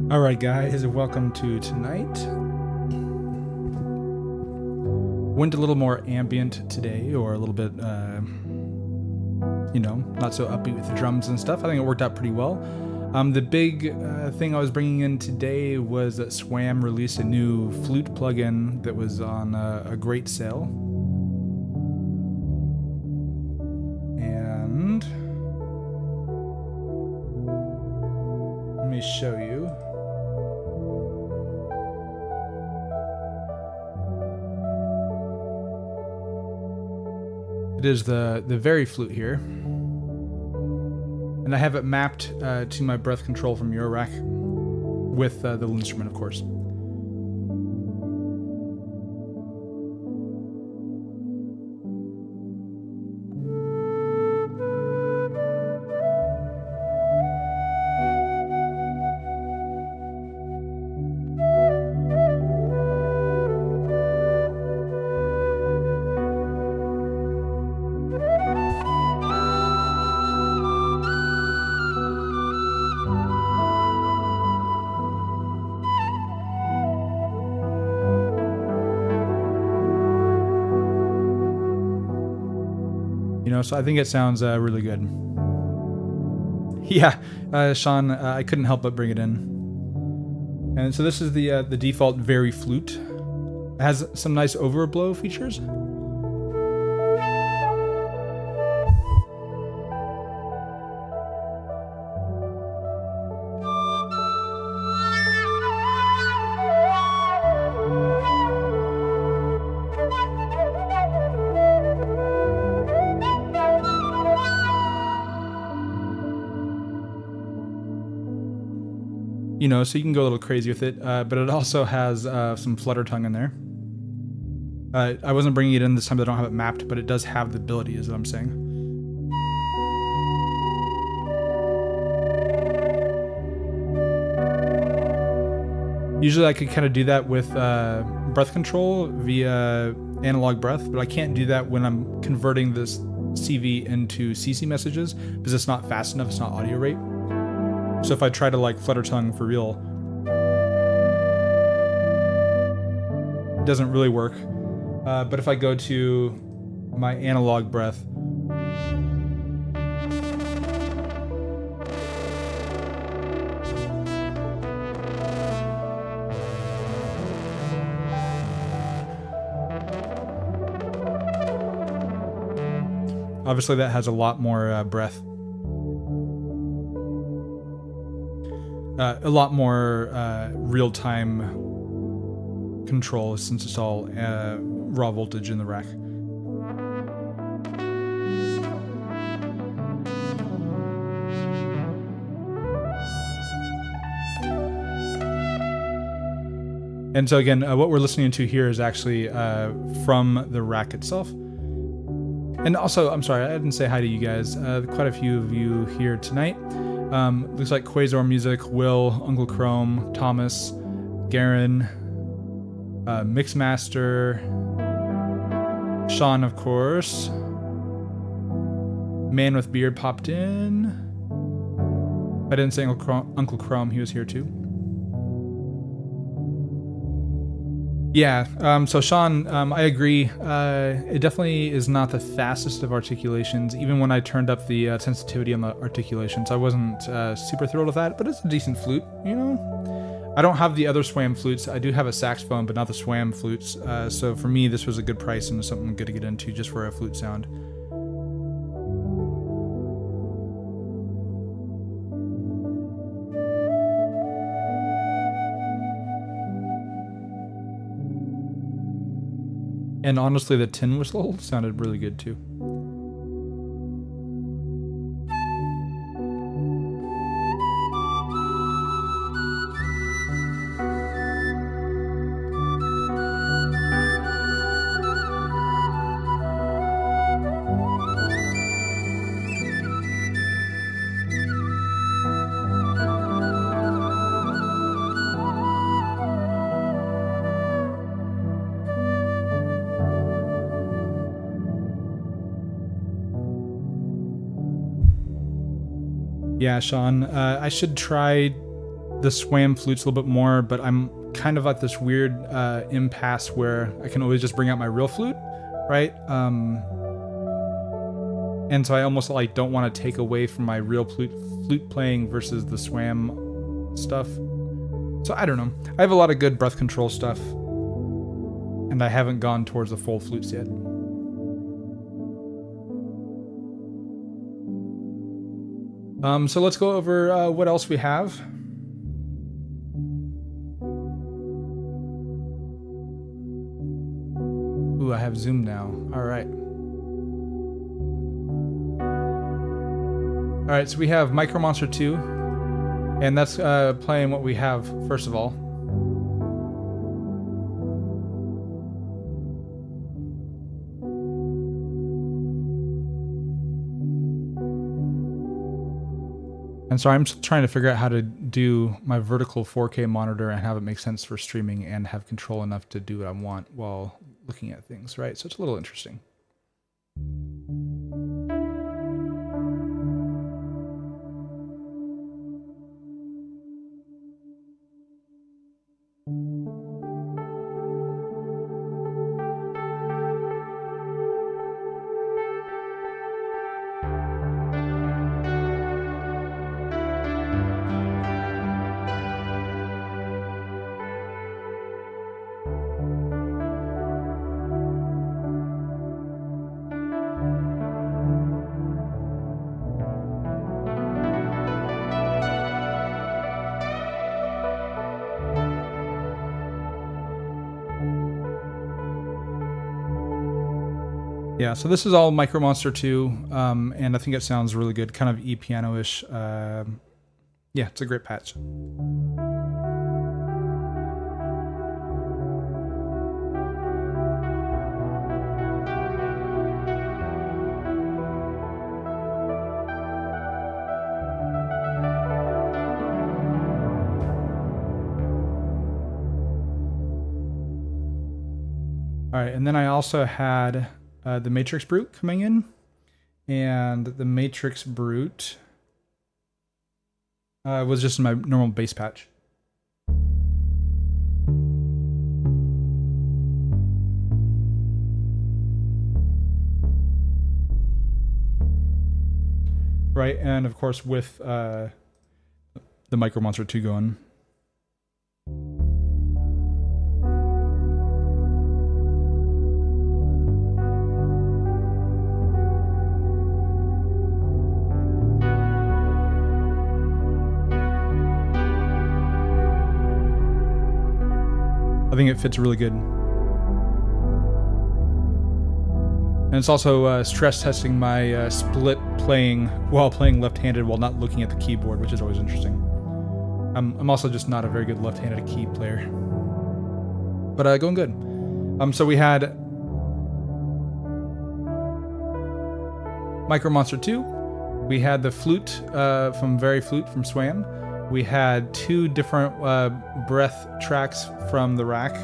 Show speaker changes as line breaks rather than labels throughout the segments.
Alright guys, welcome to tonight. Went a little more ambient today, or a little bit, not so upbeat with the drums and stuff. I think it worked out pretty well. The big thing I was bringing in today was that SWAM released a new flute plugin that was on a great sale. And let me show you. It is the very flute here, and I have it mapped to my breath control from Eurorack with the Linnstrument, of course. So I think it sounds really good. Yeah, Sean, I couldn't help but bring it in. And so this is the default very flute. It has some nice overblow features. So you can go a little crazy with it, but it also has some flutter tongue in there. I wasn't bringing it in this time, I don't have it mapped, but it does have the ability, is what I'm saying. Usually I could kind of do that with breath control via analog breath, but I can't do that when I'm converting this CV into CC messages because it's not fast enough, it's not audio rate. So if I try to flutter tongue for real, it doesn't really work. But if I go to my analog breath, obviously that has a lot more breath. A lot more real-time control since it's all raw voltage in the rack. And so again, what we're listening to here is actually from the rack itself. And also, I'm sorry, I didn't say hi to you guys. Quite a few of you here tonight. Looks like Quasar Music, Will, Uncle Chrome, Thomas, Garen, Mixmaster, Sean, of course. Man with Beard popped in. I didn't say Uncle Chrome, he was here too. Yeah, so Sean, I agree. It definitely is not the fastest of articulations. Even when I turned up the sensitivity on the articulations, I wasn't super thrilled with that, but it's a decent flute, I don't have the other SWAM flutes. I do have a saxophone, but not the SWAM flutes. So for me, this was a good price and something good to get into just for a flute sound. And honestly, the tin whistle sounded really good too. Yeah, Sean, I should try the SWAM flutes a little bit more, but I'm kind of like this weird impasse where I can always just bring out my real flute, right? And so I almost like don't want to take away from my real flute playing versus the SWAM stuff. So I don't know. I have a lot of good breath control stuff, and I haven't gone towards the full flutes yet. So let's go over what else we have. Ooh, I have Zoom now. All right. All right, so we have Micromonster 2, and that's playing what we have first of all. And so I'm trying to figure out how to do my vertical 4K monitor and have it make sense for streaming and have control enough to do what I want while looking at things, right? So it's a little interesting. Yeah, so this is all Micromonster 2, and I think it sounds really good, kind of E-piano-ish. Yeah, it's a great patch. All right, and then I also had the Matrixbrute coming in, and the Matrixbrute was just my normal bass patch. Right, and of course with the Micromonster 2 going. I think it fits really good. And it's also stress testing my split playing while playing left-handed while not looking at the keyboard, which is always interesting. I'm also just not a very good left-handed key player. But going good. So we had Micromonster 2. We had the flute from Very Flute from SWAM. We had 2 different breath tracks from the rack.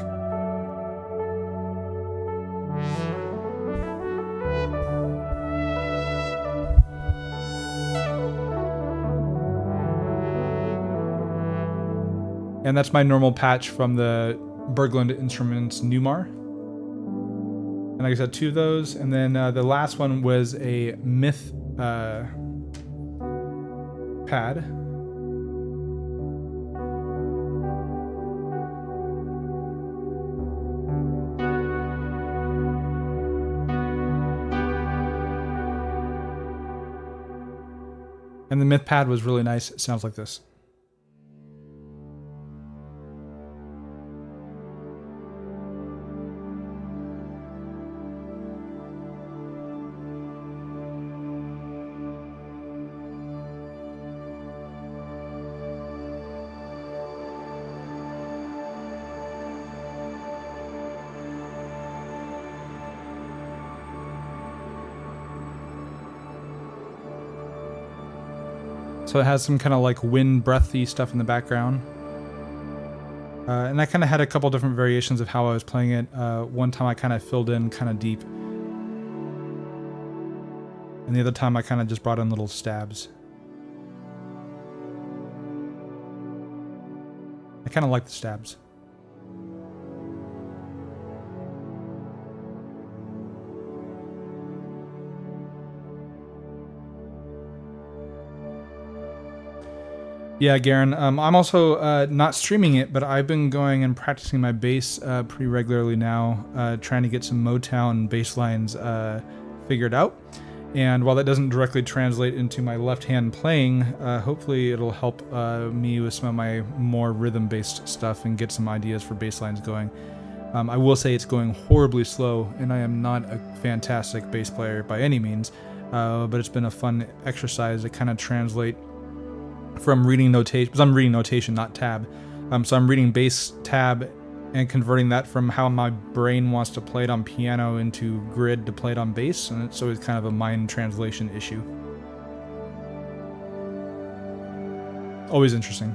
And that's my normal patch from the Berglund Instruments NuMAR. And like I said, 2 of those. And then the last one was a Myth pad. And the Myth pad was really nice. It sounds like this. So it has some kind of like wind breathy stuff in the background. And I kind of had a couple different variations of how I was playing it. One time I kind of filled in kind of deep. And the other time I kind of just brought in little stabs. kind of like the stabs. Yeah, Garen. I'm also not streaming it, but I've been going and practicing my bass pretty regularly now, trying to get some Motown bass lines figured out. And while that doesn't directly translate into my left hand playing, hopefully it'll help me with some of my more rhythm-based stuff and get some ideas for bass lines going. I will say it's going horribly slow, and I am not a fantastic bass player by any means, but it's been a fun exercise to kind of translate from reading notation, because I'm reading notation, not tab. So I'm reading bass tab and converting that from how my brain wants to play it on piano into grid to play it on bass, and it's always kind of a mind translation issue. Always interesting.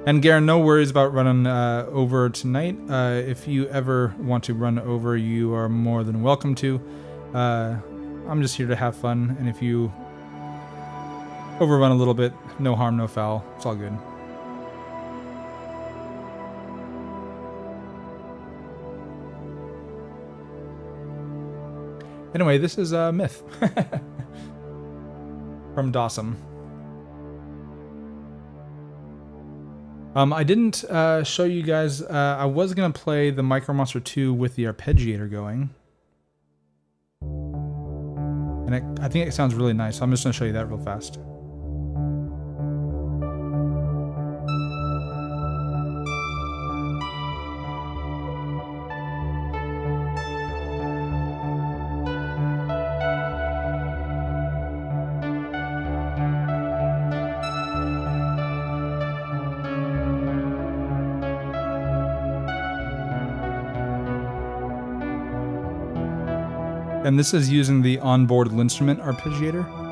And Garen, no worries about running over tonight. If you ever want to run over, you are more than welcome to. I'm just here to have fun, and if you overrun a little bit, no harm, no foul. It's all good. Anyway, this is Myth from Dawson. I didn't show you guys. I was going to play the Micromonster 2 with the arpeggiator going. And I think it sounds really nice, so I'm just going to show you that real fast. And this is using the onboard Linnstrument arpeggiator.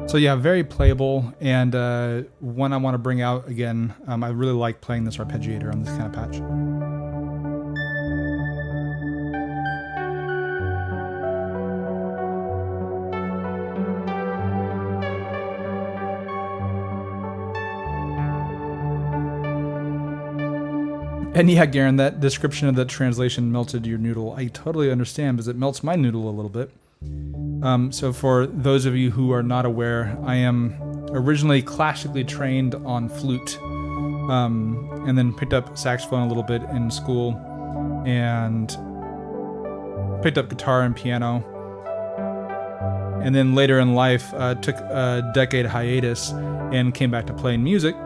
So yeah, very playable, and one I want to bring out again. I really like playing this arpeggiator on this kind of patch. And yeah, Garen, that description of the translation melted your noodle, I totally understand, because it melts my noodle a little bit. So for those of you who are not aware, I am originally classically trained on flute, and then picked up saxophone a little bit in school, and picked up guitar and piano. And then later in life, took a decade hiatus and came back to playing music.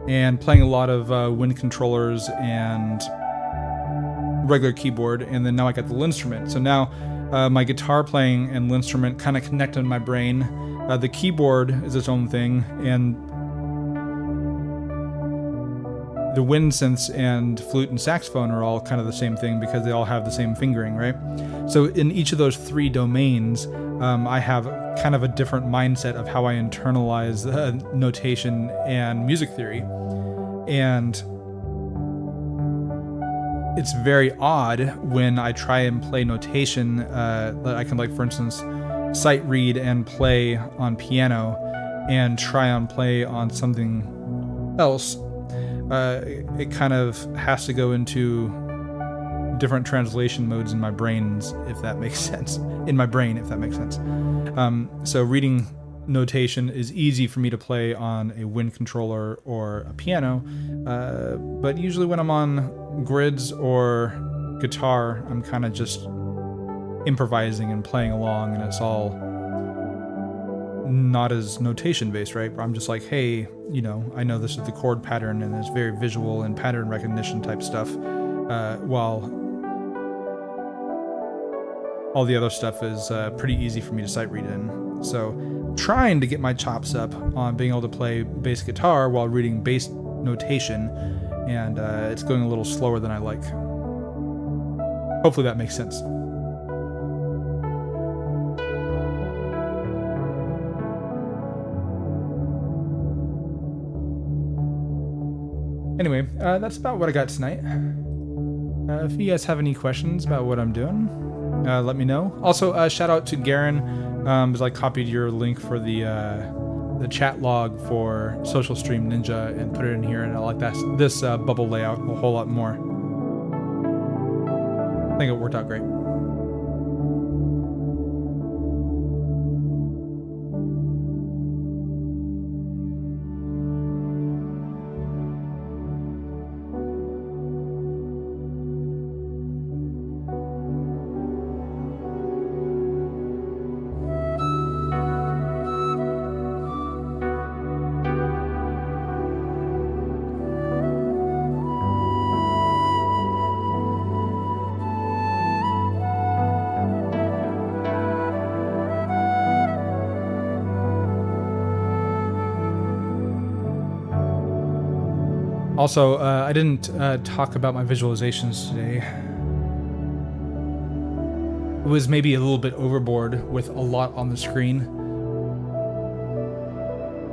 And playing a lot of wind controllers and regular keyboard, and then now I got the Linnstrument. So now my guitar playing and Linnstrument kind of connect in my brain. The keyboard is its own thing, and the wind synths and flute and saxophone are all kind of the same thing because they all have the same fingering, right? So in each of those three domains, I have kind of a different mindset of how I internalize notation and music theory. And it's very odd when I try and play notation that I can, like, for instance, sight read and play on piano and try and play on something else. It kind of has to go into different translation modes in my brains, if that makes sense. In my brain, if that makes sense. So reading notation is easy for me to play on a wind controller or a piano, but usually when I'm on grids or guitar, I'm kind of just improvising and playing along, and it's all not as notation based, right? I'm just like, hey, you know, I know this is the chord pattern, and it's very visual and pattern recognition type stuff, while all the other stuff is pretty easy for me to sight read in. So trying to get my chops up on being able to play bass guitar while reading bass notation, and it's going a little slower than I like. Hopefully that makes sense. Anyway, that's about what I got tonight. If you guys have any questions about what I'm doing, let me know. Also, shout out to Garen, because I copied your link for the chat log for Social Stream Ninja and put it in here, and I like this bubble layout a whole lot more. I think it worked out great. Also, I didn't talk about my visualizations today. It was maybe a little bit overboard with a lot on the screen,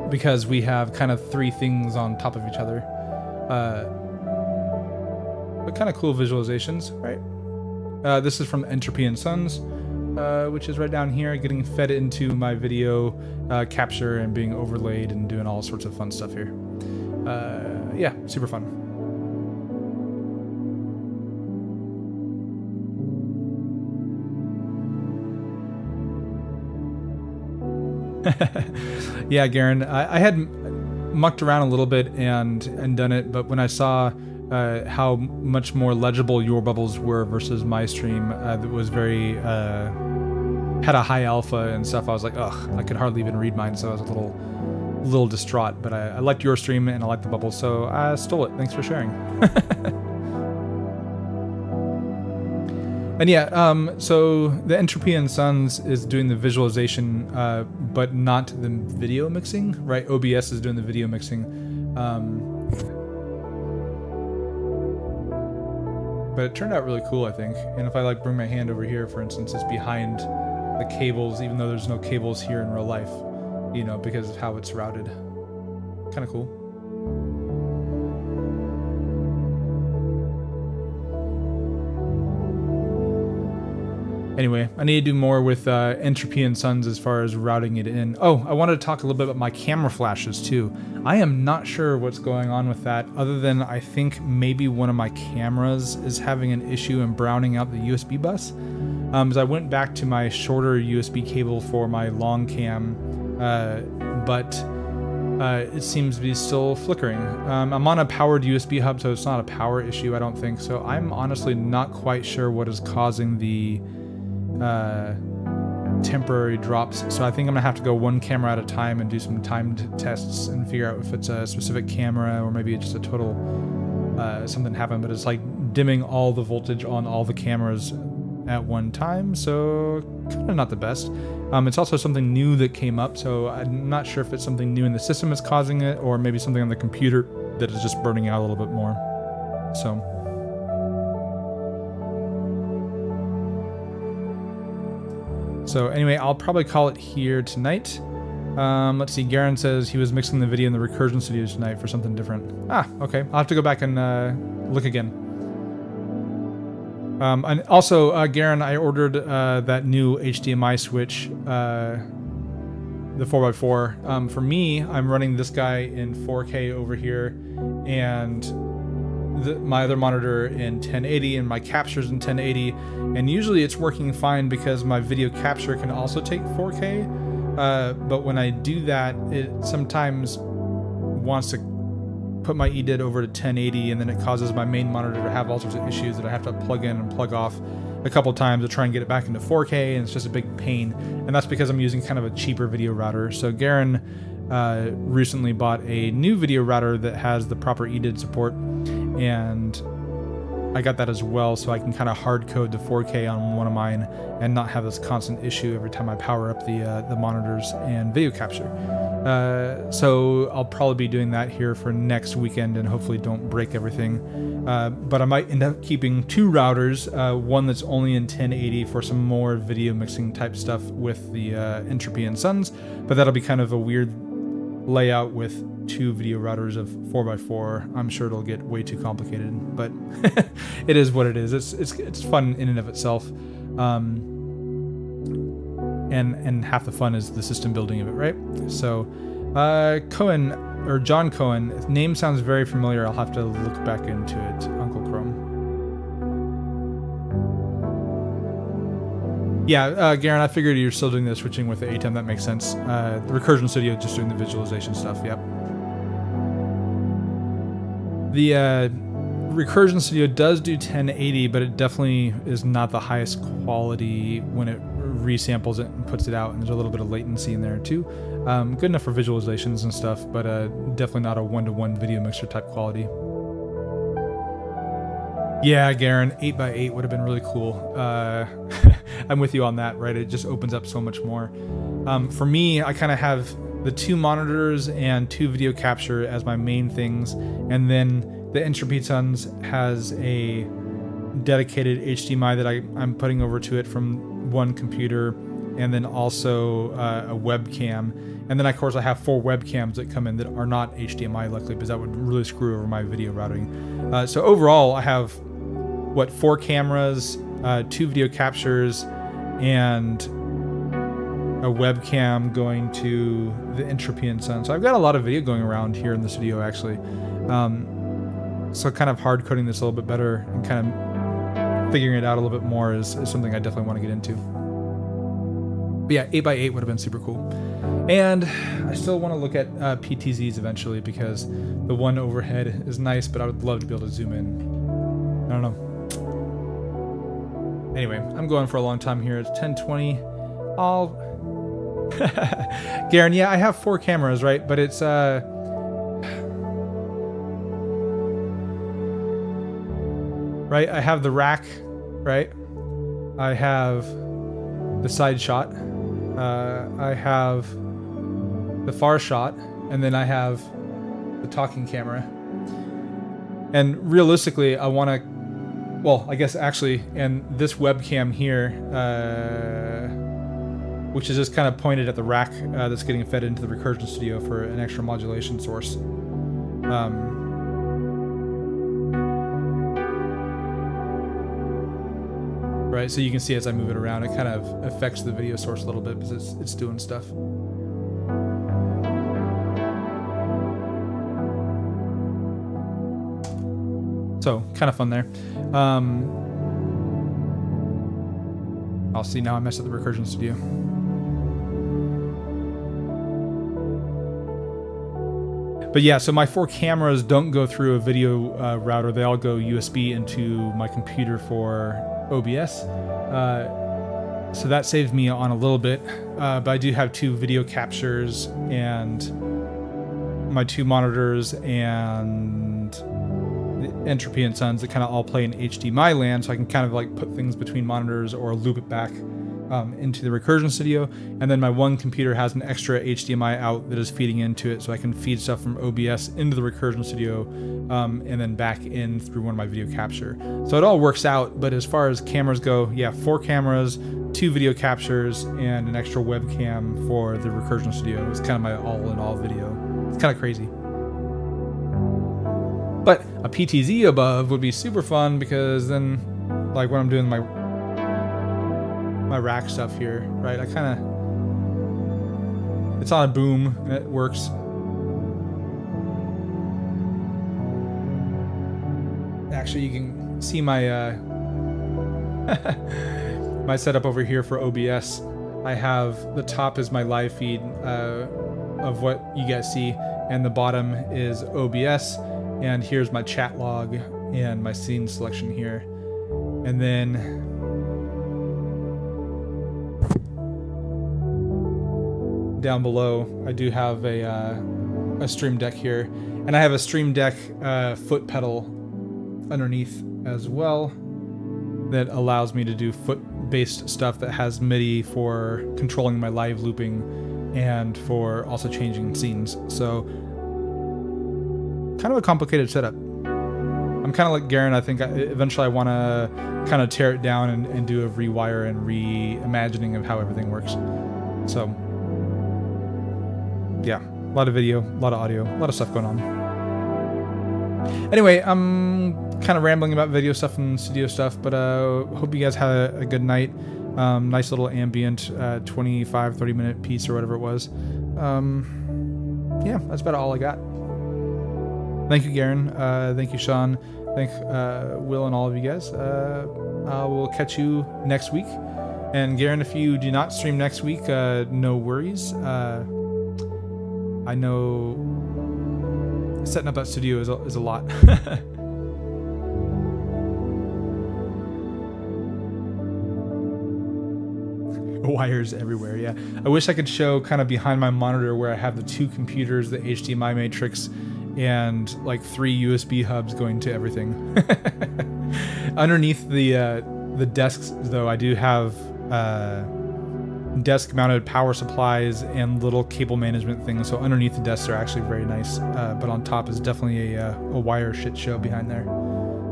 because we have kind of three things on top of each other. But kind of cool visualizations, right? This is from Entropy and Sons, which is right down here, getting fed into my video capture and being overlaid and doing all sorts of fun stuff here. Yeah, super fun. Yeah, Garen, I had mucked around a little bit and done it, but when I saw how much more legible your bubbles were versus my stream, that was very had a high alpha and stuff, I was like, ugh, I could hardly even read mine, so I was a little distraught, but I liked your stream and I liked the bubbles, so I stole it. Thanks for sharing. And yeah, so the Entropy and Sons is doing the visualization, but not the video mixing, right? OBS is doing the video mixing. But it turned out really cool, I think. And if I like bring my hand over here, for instance, it's behind the cables, even though there's no cables here in real life, you know, because of how it's routed. Kind of cool. Anyway, I need to do more with Entropy and Sons as far as routing it in. Oh, I wanted to talk a little bit about my camera flashes too. I am not sure what's going on with that, other than I think maybe one of my cameras is having an issue in browning out the USB bus. As I went back to my shorter USB cable for my long cam, but it seems to be still flickering. I'm on a powered USB hub, so it's not a power issue, I don't think. So I'm honestly not quite sure what is causing the temporary drops. So I think I'm gonna have to go one camera at a time and do some timed tests and figure out if it's a specific camera or maybe it's just a total something happened, but it's like dimming all the voltage on all the cameras at one time, so kind of not the best. It's also something new that came up, so I'm not sure if it's something new in the system that's causing it, or maybe something on the computer that is just burning out a little bit more. So anyway, I'll probably call it here tonight. Let's see, Garen says he was mixing the video in the Recursion Studios tonight for something different. Ah, okay. I'll have to go back and look again. And also, Garen, I ordered that new HDMI switch, the 4x4. For me, I'm running this guy in 4K over here, and my other monitor in 1080 and my captures in 1080, and usually it's working fine because my video capture can also take 4K, but when I do that, it sometimes wants to put my EDIT over to 1080, and then it causes my main monitor to have all sorts of issues that I have to plug in and plug off a couple times to try and get it back into 4K, and it's just a big pain. And that's because I'm using kind of a cheaper video router. So Garen recently bought a new video router that has the proper EDIT support, and I got that as well, so I can kind of hard code the 4K on one of mine and not have this constant issue every time I power up the monitors and video capture. So I'll probably be doing that here for next weekend and hopefully don't break everything. But I might end up keeping two routers, one that's only in 1080 for some more video mixing type stuff with the Entropy and Sons, but that'll be kind of a weird layout with two video routers of 4x4. I'm sure it'll get way too complicated, but it is what it is. It's fun in and of itself, and half the fun is the system building of it, right? So Cohen, or John Cohen, his name sounds very familiar. I'll have to look back into it. Uncle Chrome. Yeah, Garen, I figured you're still doing the switching with the ATEM. That makes sense. The Recursion Studio just doing the visualization stuff. Yep. The Recursion Studio does do 1080, but it definitely is not the highest quality when it resamples it and puts it out, and there's a little bit of latency in there too. Good enough for visualizations and stuff, but definitely not a one-to-one video mixer type quality. Yeah, Garen, 8x8 would have been really cool. I'm with you on that, right? It just opens up so much more. For me, I kind of have the two monitors and two video capture as my main things, and then the Entropy Sons has a dedicated HDMI that I'm putting over to it from one computer, and then also a webcam. And then of course I have 4 webcams that come in that are not HDMI, luckily, because that would really screw over my video routing. So overall I have 4 cameras, 2 video captures, and a webcam going to the Entropy and Sun. So I've got a lot of video going around here in the studio, actually. So kind of hard coding this a little bit better and kind of figuring it out a little bit more is something I definitely want to get into. But yeah, 8x8 would have been super cool. And I still want to look at PTZs eventually, because the one overhead is nice, but I would love to be able to zoom in. I don't know. Anyway, I'm going for a long time here. It's 10:20. Garen, yeah, I have 4 cameras, right? But it's right, I have the rack, right? I have the side shot. I have the far shot, and then I have the talking camera. And realistically, I want to, well, I guess actually, and this webcam here, which is just kind of pointed at the rack that's getting fed into the Recursion Studio for an extra modulation source. Right, so you can see as I move it around, it kind of affects the video source a little bit because it's doing stuff. So, kind of fun there. I'll see now I messed up the Recursion Studio. But yeah, so my 4 cameras don't go through a video router. They all go USB into my computer for OBS. So that saves me on a little bit. But I do have 2 video captures and my 2 monitors and the Entropy and Sons that kind of all play in HDMI land, so I can kind of like put things between monitors or loop it back into the Recursion Studio. And then my one computer has an extra HDMI out that is feeding into it, so I can feed stuff from OBS into the Recursion Studio and then back in through one of my video capture. So it all works out. But as far as cameras go, yeah, 4 cameras, 2 video captures, and an extra webcam for the Recursion Studio. It's kind of my all-in-all video. It's kind of crazy. But a PTZ above would be super fun, because then, like when I'm doing my rack stuff here, right? I kind of, it's on a boom and it works. Actually, you can see my my setup over here for OBS. I have the top is my live feed of what you guys see, and the bottom is OBS, and here's my chat log and my scene selection here. And then down below, I do have a Stream Deck here, and I have a Stream Deck foot pedal underneath as well that allows me to do foot-based stuff that has MIDI for controlling my live looping and for also changing scenes. So kind of a complicated setup. I'm kind of like Garen. I think eventually I want to kind of tear it down and do a rewire and reimagining of how everything works. So yeah, a lot of video, a lot of audio, a lot of stuff going on. Anyway, I'm kind of rambling about video stuff and studio stuff, but hope you guys had a good night. Nice little ambient 25-30 minute piece or whatever it was. Yeah, that's about all I got. Thank you, Garen. Thank you, Sean. Thank Will and all of you guys. I will catch you next week. And Garen, if you do not stream next week, no worries. I know setting up that studio is a lot. Wires everywhere, yeah. I wish I could show kind of behind my monitor where I have the 2 computers, the HDMI matrix, and like 3 USB hubs going to everything. Underneath the desks, though, I do have desk-mounted power supplies and little cable management things. So underneath the desks are actually very nice, but on top is definitely a wire shit show behind there.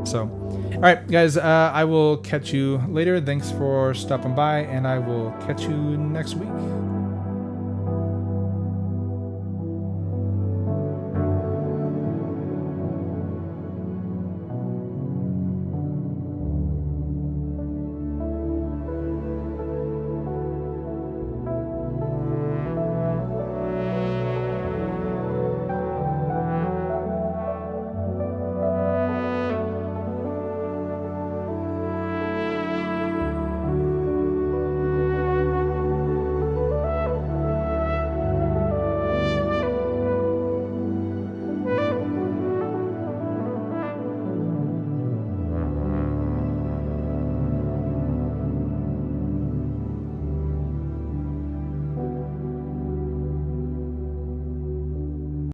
So, all right, guys, I will catch you later. Thanks for stopping by, and I will catch you next week.